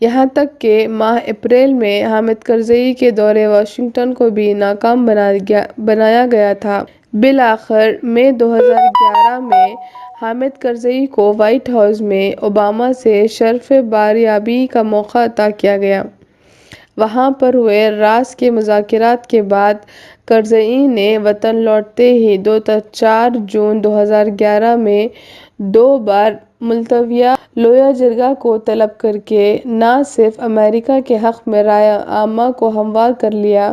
یہاں تک کہ ماہ اپریل میں حامد کرزئی کے دورے واشنگٹن کو بھی ناکام بنایا گیا تھا۔ بالآخر مئی 2011 میں حامد کرزئی کو وائٹ ہاؤس میں اوباما سے شرف باریابی کا موقع عطا کیا گیا۔ وہاں پر ہوئے راز کے مذاکرات کے بعد کرزئی نے وطن لوٹتے ہی 4 جون 2011 میں 2 بار ملتویہ لویا جرگا کو طلب کرکے نہ صرف امریکہ کے حق میں رائے عامہ کو ہموار کر لیا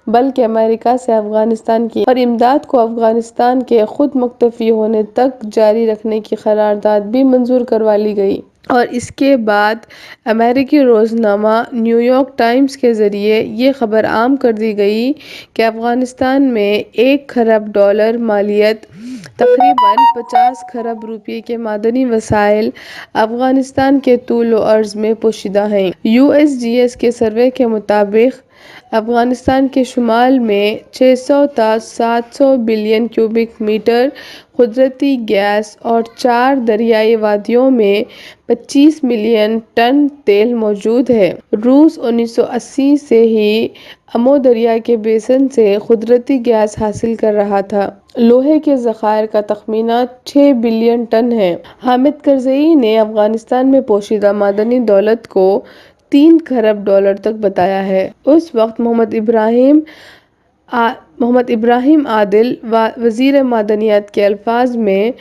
بلکہ امریکہ سے افغانستان کی اور امداد کو افغانستان کے خود مکتفی ہونے تک جاری رکھنے کی قرارداد بھی منظور کروا لی گئی۔ اور اس کے بعد امریکی روزنامہ نیو یارک ٹائمز کے ذریعے یہ خبر عام کر دی گئی کہ افغانستان میں $1 کھرب مالیت تقریباً 50 کھرب روپے کے معدنی وسائل افغانستان کے طول و عرض میں پوشیدہ ہیں۔ USGS کے سروے کے مطابق افغانستان کے شمال میں 600 تا 700 بلین کیوبک میٹر قدرتی گیس اور 4 دریائی وادیوں میں 25 ملین ٹن تیل موجود ہے۔ روس 1980 سے ہی امو دریا کے بیسن سے قدرتی گیس حاصل کر رہا تھا۔ لوہے کے ذخائر کا تخمینہ 6 بلین ٹن ہے۔ حامد کرزئی نے افغانستان میں پوشیدہ معدنی دولت کو $3 کھرب تک بتایا ہے۔ اس وقت محمد ابراہیم عادل وزیر معدنیات کے الفاظ میں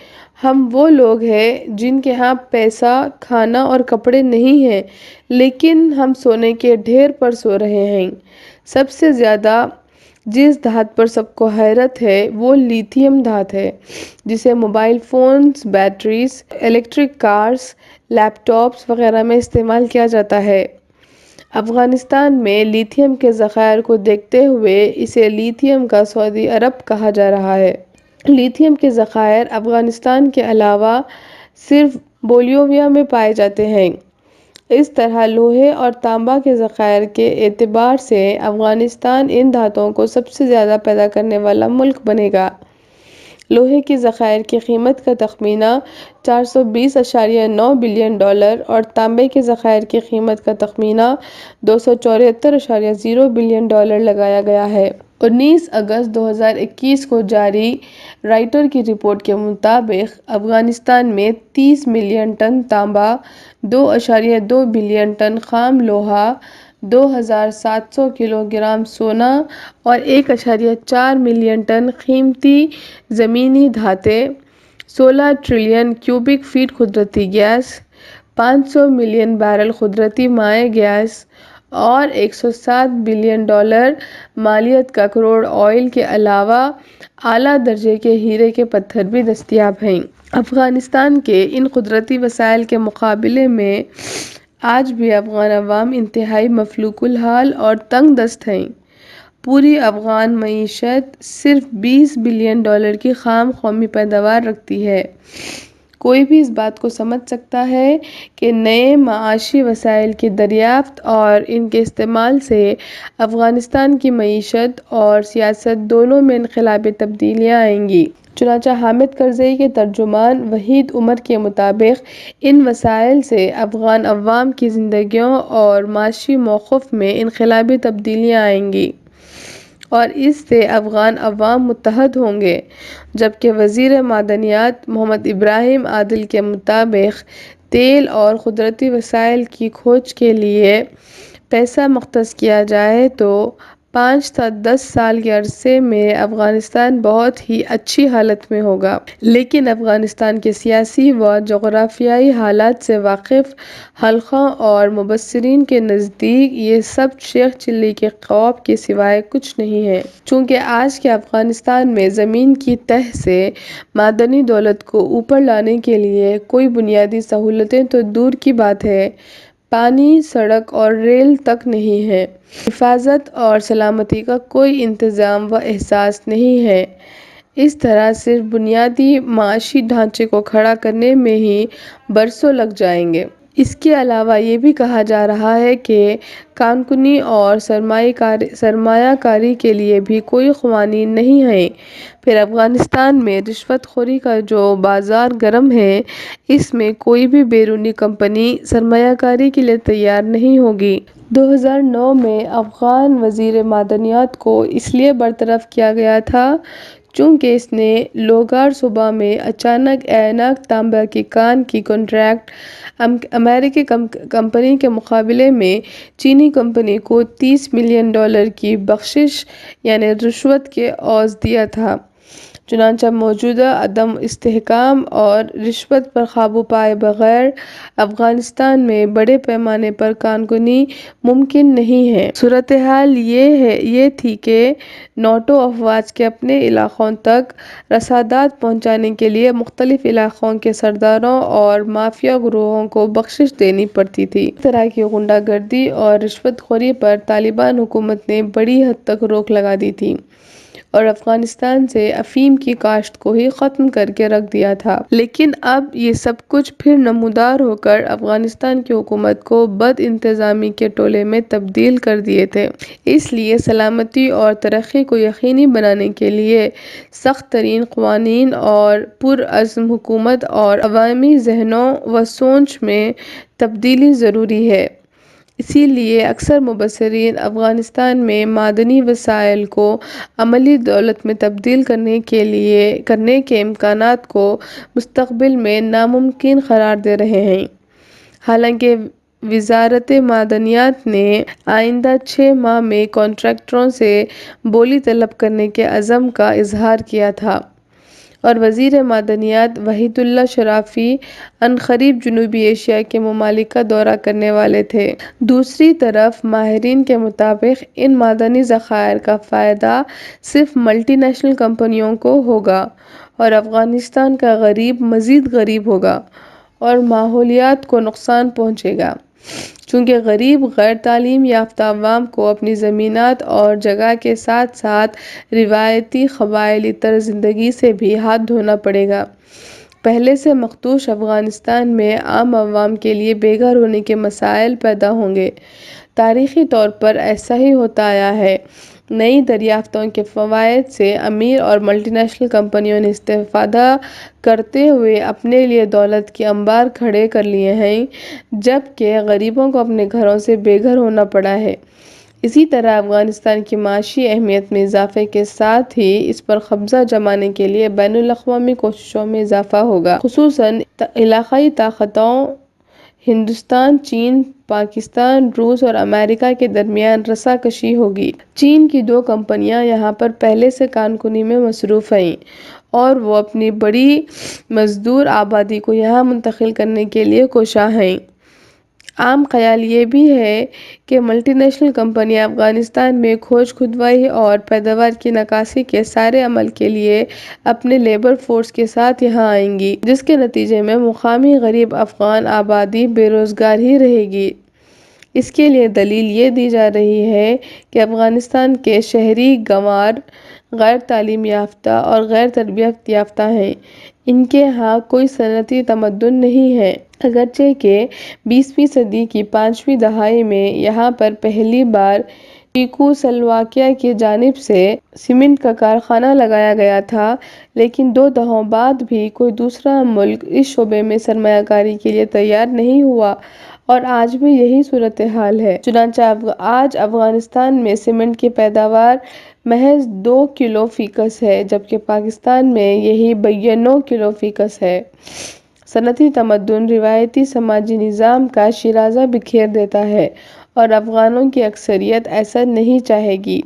ہم وہ لوگ ہیں جن کے ہاں پیسہ کھانا اور کپڑے نہیں ہیں لیکن ہم سونے کے ڈھیر پر سو رہے ہیں۔ سب سے زیادہ جس دھات پر سب کو حیرت ہے وہ لیتھیم دھات ہے جسے mobile phones, batteries, electric cars, laptops وغیرہ میں استعمال کیا جاتا ہے۔ افغانستان میں لیتھیم کے ذخائر کو دیکھتے ہوئے اسے لیتھیم کا سعودی عرب کہا جا رہا ہے۔ لیتھیم کے ذخائر افغانستان کے علاوہ صرف بولیویا میں پائے جاتے ہیں۔ اس طرح لوہے اور تانبا کے ذخائر کے اعتبار سے افغانستان ان دھاتوں کو سب سے زیادہ پیدا کرنے والا ملک بنے گا۔ لوہے کے ذخائر کی قیمت کا تخمینہ $420.9 بلین اور تانبے کے ذخائر کی قیمت کا تخمینہ $274.0 بلین لگایا گیا ہے۔ 19 اگست 2021 کو جاری رائٹر کی رپورٹ کے مطابق افغانستان میں 30 ملین ٹن تانبا، 2.2 بلین ٹن خام لوہا، 2,700 کلو گرام سونا اور 1.4 ملین ٹن قیمتی زمینی دھاتیں، 16 ٹریلین کیوبک فٹ قدرتی گیس، 500 ملین بیرل قدرتی مائع گیس اور $107 بلین مالیت کا کروڈ آئل کے علاوہ اعلیٰ درجے کے ہیرے کے پتھر بھی دستیاب ہیں۔ افغانستان کے ان قدرتی وسائل کے مقابلے میں آج بھی افغان عوام انتہائی مفلوج الحال اور تنگ دست ہیں۔ پوری افغان معیشت صرف $20 بلین کی خام قومی پیداوار رکھتی ہے۔ کوئی بھی اس بات کو سمجھ سکتا ہے کہ نئے معاشی وسائل کی دریافت اور ان کے استعمال سے افغانستان کی معیشت اور سیاست دونوں میں انقلابی تبدیلیاں آئیں گی۔ چنانچہ حامد کرزئی کے ترجمان وحید عمر کے مطابق ان وسائل سے افغان عوام کی زندگیوں اور معاشی موقف میں انقلابی تبدیلیاں آئیں گی اور اس سے افغان عوام متحد ہوں گے۔ جبکہ وزیر معدنیات محمد ابراہیم عادل کے مطابق تیل اور قدرتی وسائل کی کھوج کے لیے پیسہ مختص کیا جائے تو 5 تا 10 سال کے عرصے میں افغانستان بہت ہی اچھی حالت میں ہوگا۔ لیکن افغانستان کے سیاسی و جغرافیائی حالات سے واقف حلقوں اور مبصرین کے نزدیک یہ سب شیخ چلی کے خواب کے سوائے کچھ نہیں ہے۔ چونکہ آج کے افغانستان میں زمین کی تہہ سے معدنی دولت کو اوپر لانے کے لیے کوئی بنیادی سہولتیں تو دور کی بات ہے، پانی، سڑک اور ریل تک نہیں ہے۔ حفاظت اور سلامتی کا کوئی انتظام و احساس نہیں ہے۔ اس طرح صرف بنیادی معاشی ڈھانچے کو کھڑا کرنے میں ہی برسوں لگ جائیں گے۔ اس کے علاوہ یہ بھی کہا جا رہا ہے کہ کانکنی اور سرمایہ کاری کے لیے بھی کوئی قوانین نہیں ہیں۔ پھر افغانستان میں رشوت خوری کا جو بازار گرم ہے، اس میں کوئی بھی بیرونی کمپنی سرمایہ کاری کے لیے تیار نہیں ہوگی۔ 2009 میں افغان وزیر معدنیات کو اس لیے برطرف کیا گیا تھا چونکہ اس نے لوگار صوبہ میں اچانک عینک تانبا کی کان کی کنٹریکٹ امریکی کمپنی کے مقابلے میں چینی کمپنی کو $30 ملین کی بخشش یعنی رشوت کے عوض دیا تھا۔ چنانچہ موجودہ عدم استحکام اور رشوت پر قابو پائے بغیر افغانستان میں بڑے پیمانے پر کانکنی ممکن نہیں ہے۔ صورتحال یہ تھی کہ نیٹو افواج کے اپنے علاقوں تک رسدات پہنچانے کے لیے مختلف علاقوں کے سرداروں اور مافیا گروہوں کو بخشش دینی پڑتی تھی۔ اس طرح کی غنڈہ گردی اور رشوت خوری پر طالبان حکومت نے بڑی حد تک روک لگا دی تھی اور افغانستان سے افیم کی کاشت کو ہی ختم کر کے رکھ دیا تھا۔ لیکن اب یہ سب کچھ پھر نمودار ہو کر افغانستان کی حکومت کو بد انتظامی کے ٹولے میں تبدیل کر دیے تھے۔ اس لیے سلامتی اور ترقی کو یقینی بنانے کے لیے سخت ترین قوانین اور پرعزم حکومت اور عوامی ذہنوں و سوچ میں تبدیلی ضروری ہے۔ اسی لیے اکثر مبصرین افغانستان میں معدنی وسائل کو عملی دولت میں تبدیل کرنے کے امکانات کو مستقبل میں ناممکن قرار دے رہے ہیں۔ حالانکہ وزارت معدنیات نے آئندہ 6 ماہ میں کنٹریکٹروں سے بولی طلب کرنے کے عزم کا اظہار کیا تھا اور وزیر معدنیات وحید اللہ شرافی عنقریب جنوبی ایشیا کے ممالک کا دورہ کرنے والے تھے۔ دوسری طرف ماہرین کے مطابق ان معدنی ذخائر کا فائدہ صرف ملٹی نیشنل کمپنیوں کو ہوگا اور افغانستان کا غریب مزید غریب ہوگا اور ماحولیات کو نقصان پہنچے گا، چونکہ غریب غیر تعلیم یافتہ عوام کو اپنی زمینات اور جگہ کے ساتھ ساتھ روایتی قبائلی طرز زندگی سے بھی ہاتھ دھونا پڑے گا۔ پہلے سے مخدوش افغانستان میں عام عوام کے لیے بے گھر ہونے کے مسائل پیدا ہوں گے۔ تاریخی طور پر ایسا ہی ہوتا آیا ہے۔ نئی دریافتوں کے فوائد سے امیر اور ملٹی نیشنل کمپنیوں نے استفادہ کرتے ہوئے اپنے لیے دولت کے انبار کھڑے کر لیے ہیں، جبکہ غریبوں کو اپنے گھروں سے بے گھر ہونا پڑا ہے۔ اسی طرح افغانستان کی معاشی اہمیت میں اضافے کے ساتھ ہی اس پر قبضہ جمانے کے لیے بین الاقوامی کوششوں میں اضافہ ہوگا۔ خصوصاً علاقائی طاقتوں ہندوستان، چین، پاکستان، روس اور امریکہ کے درمیان رسا کشی ہوگی۔ چین کی 2 کمپنیاں یہاں پر پہلے سے کانکنی میں مصروف ہیں اور وہ اپنی بڑی مزدور آبادی کو یہاں منتقل کرنے کے لیے کوشاں ہیں۔ عام خیال یہ بھی ہے کہ ملٹی نیشنل کمپنیاں افغانستان میں کھوج کھدوائی اور پیداوار کی نکاسی کے سارے عمل کے لیے اپنے لیبر فورس کے ساتھ یہاں آئیں گی، جس کے نتیجے میں مقامی غریب افغان آبادی بے روزگار ہی رہے گی۔ اس کے لیے دلیل یہ دی جا رہی ہے کہ افغانستان کے شہری گنوار غیر تعلیم یافتہ اور غیر تربیت یافتہ ہیں۔ ان کے ہاں کوئی صنعتی تمدن نہیں ہے، اگرچہ کہ 20ویں صدی کی 5ویں دہائی میں یہاں پر پہلی بار چیکوسلواکیہ کی جانب سے سیمنٹ کا کارخانہ لگایا گیا تھا، لیکن 2 دہائیوں بعد بھی کوئی دوسرا ملک اس شعبے میں سرمایہ کاری کے لیے تیار نہیں ہوا اور آج بھی یہی صورتحال ہے۔ چنانچہ آج افغانستان میں سیمنٹ کی پیداوار محض 2 کلو فی کس ہے، جبکہ پاکستان میں یہی 92 کلو فی کس ہے۔ صنعتی تمدن روایتی سماجی نظام کا شیرازہ بکھیر دیتا ہے اور افغانوں کی اکثریت ایسا نہیں چاہے گی۔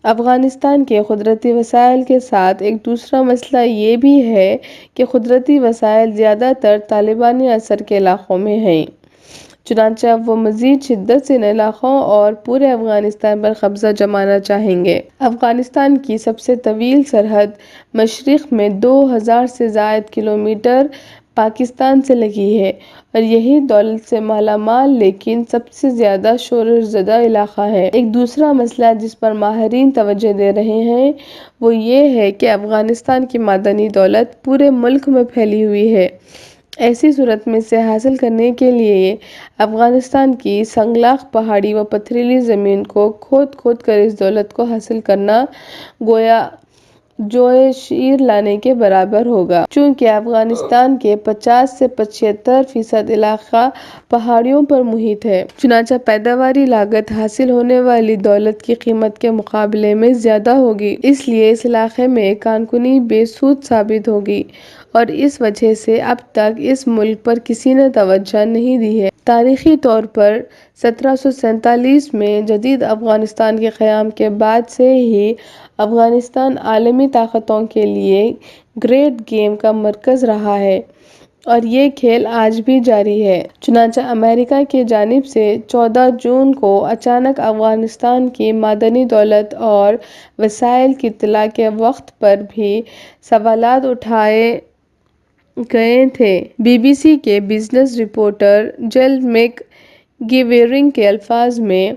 افغانستان کے قدرتی وسائل کے ساتھ ایک دوسرا مسئلہ یہ بھی ہے کہ قدرتی وسائل زیادہ تر طالبانی اثر کے علاقوں میں ہیں، چنانچہ وہ مزید شدت سے ان علاقوں اور پورے افغانستان پر قبضہ جمانا چاہیں گے۔ افغانستان کی سب سے طویل سرحد مشرق میں 2000 سے زائد کلومیٹر پاکستان سے لگی ہے اور یہی دولت سے مالا مال لیکن سب سے زیادہ شورش زدہ علاقہ ہے۔ ایک دوسرا مسئلہ جس پر ماہرین توجہ دے رہے ہیں وہ یہ ہے کہ افغانستان کی معدنی دولت پورے ملک میں پھیلی ہوئی ہے۔ ایسی صورت میں سے حاصل کرنے کے لیے افغانستان کی سنگلاخ پہاڑی و پتھریلی زمین کو کھود کر اس دولت کو حاصل کرنا گویا جوئے شیر لانے کے برابر ہوگا۔ چونکہ افغانستان کے 50 سے 75% علاقہ پہاڑیوں پر محیط ہے، چنانچہ پیداواری لاگت حاصل ہونے والی دولت کی قیمت کے مقابلے میں زیادہ ہوگی، اس لیے اس علاقے میں کان کنی بے سود ثابت ہوگی اور اس وجہ سے اب تک اس ملک پر کسی نے توجہ نہیں دی ہے۔ تاریخی طور پر 1747 میں جدید افغانستان کے قیام کے بعد سے ہی افغانستان عالمی طاقتوں کے لیے گریڈ گیم کا مرکز رہا ہے اور یہ کھیل آج بھی جاری ہے۔ چنانچہ امریکہ کی جانب سے 14 جون کو اچانک افغانستان کی معدنی دولت اور وسائل کی اطلاع کے وقت پر بھی سوالات اٹھائے گئے تھے۔ بی بی سی کے بزنس رپورٹر جل میک گیورنگ کے الفاظ میں،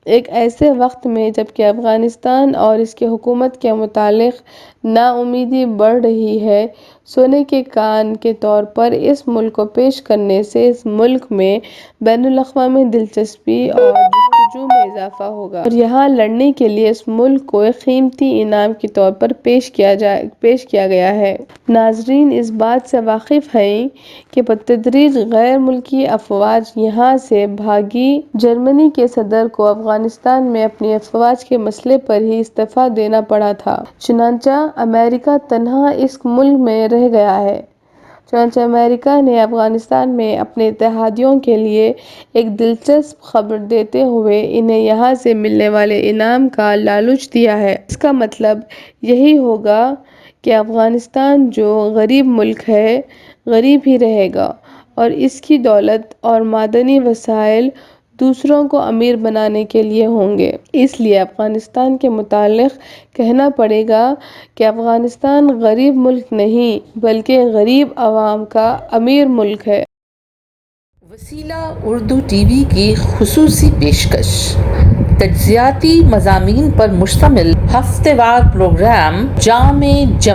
ایک ایسے وقت میں جبکہ افغانستان اور اس کی حکومت کے متعلق ناامیدی بڑھ رہی ہے، سونے کے کان کے طور پر اس ملک کو پیش کرنے سے اس ملک میں بین الاقوامی دلچسپی اور جستجو میں اضافہ ہوگا اور یہاں لڑنے کے لیے اس ملک کو ایک قیمتی انعام کے طور پر پیش کیا گیا ہے۔ ناظرین اس بات سے واقف ہیں کہ بتدریج غیر ملکی افواج یہاں سے بھاگی۔ جرمنی کے صدر کو افغانستان میں اپنی افواج کے مسئلے پر ہی استعفیٰ دینا پڑا تھا، چنانچہ امریکہ تنہا اس ملک میں رہ گیا ہے۔ چنانچہ امریکہ نے افغانستان میں اپنے اتحادیوں کے لیے ایک دلچسپ خبر دیتے ہوئے انہیں یہاں سے ملنے والے انعام کا لالچ دیا ہے۔ اس کا مطلب یہی ہوگا کہ افغانستان جو غریب ملک ہے، غریب ہی رہے گا اور اس کی دولت اور معدنی وسائل دوسروں کو امیر بنانے کے لیے ہوں گے۔ اس لیے افغانستان کے متعلق کہنا پڑے گا کہ افغانستان غریب ملک نہیں بلکہ غریب عوام کا امیر ملک ہے۔ وسیلہ اردو ٹی وی کی خصوصی پیشکش، تجزیاتی مضامین پر مشتمل ہفتہ وار پروگرام جام جم